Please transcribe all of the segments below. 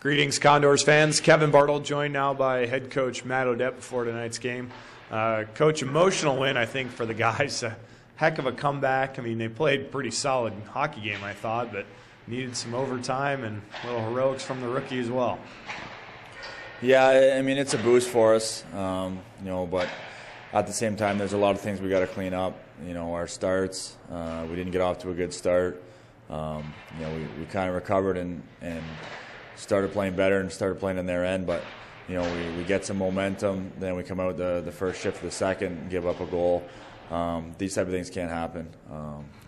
Greetings, Condors fans. Kevin Bartle joined now by head coach Matt Odette before tonight's game. Coach, emotional win, I think, for the guys. A heck of a comeback. I mean, they played pretty solid hockey game, I thought, but needed some overtime and little heroics from the rookie as well. Yeah, I mean, it's a boost for us, but at the same time, there's a lot of things we got to clean up. Our starts, we didn't get off to a good start. We kind of recovered and started playing better and started playing in their end, but we get some momentum, then we come out the first shift of the second, give up a goal. These type of things can't happen.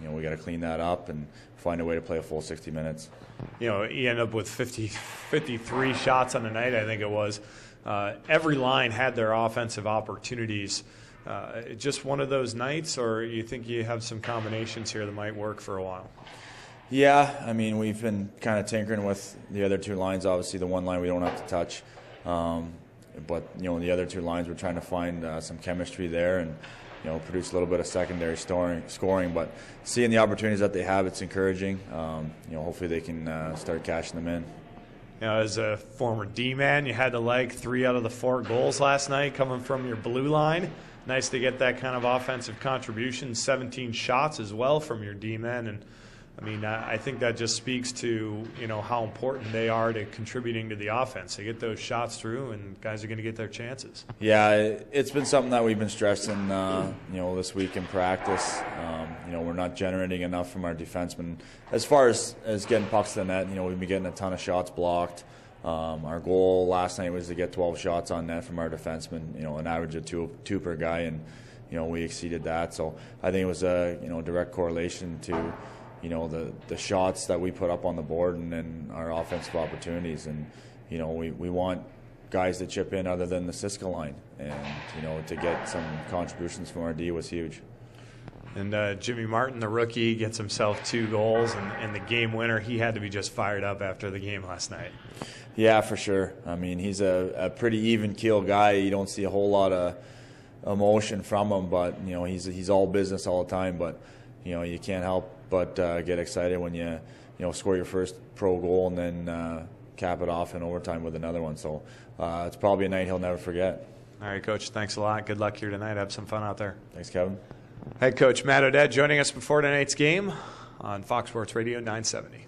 We got to clean that up and find a way to play a full 60 minutes. You end up with 53 shots on the night, I think it was. Every line had their offensive opportunities. Just one of those nights, or you think you have some combinations here that might work for a while? Yeah, I mean, we've been kind of tinkering with the other two lines. Obviously, the one line we don't have to touch. But, the other two lines, we're trying to find some chemistry there and, produce a little bit of secondary scoring. But seeing the opportunities that they have, it's encouraging. Hopefully they can start cashing them in. As a former D-man, you had to like 3 out of the 4 goals last night coming from your blue line. Nice to get that kind of offensive contribution. 17 shots as well from your D-men. And I mean, I think that just speaks to, how important they are to contributing to the offense. They get those shots through, and guys are going to get their chances. Yeah, it's been something that we've been stressing, this week in practice. We're not generating enough from our defensemen. As far as getting pucks to the net, we've been getting a ton of shots blocked. Our goal last night was to get 12 shots on net from our defensemen, an average of two per guy, and, we exceeded that. So I think it was a, direct correlation to the shots that we put up on the board and then our offensive opportunities. And, we want guys to chip in other than the Siska line. And, to get some contributions from our D was huge. And Jimmy Martin, the rookie, gets himself 2 goals, and the game winner. He had to be just fired up after the game last night. Yeah, for sure. I mean, he's a pretty even-keel guy. You don't see a whole lot of emotion from him, but, he's all business all the time. But, you can't help but get excited when you score your first pro goal and then cap it off in overtime with another one. So it's probably a night he'll never forget. All right, Coach, thanks a lot. Good luck here tonight. Have some fun out there. Thanks, Kevin. Head coach Matt Odette joining us before tonight's game on Fox Sports Radio 970.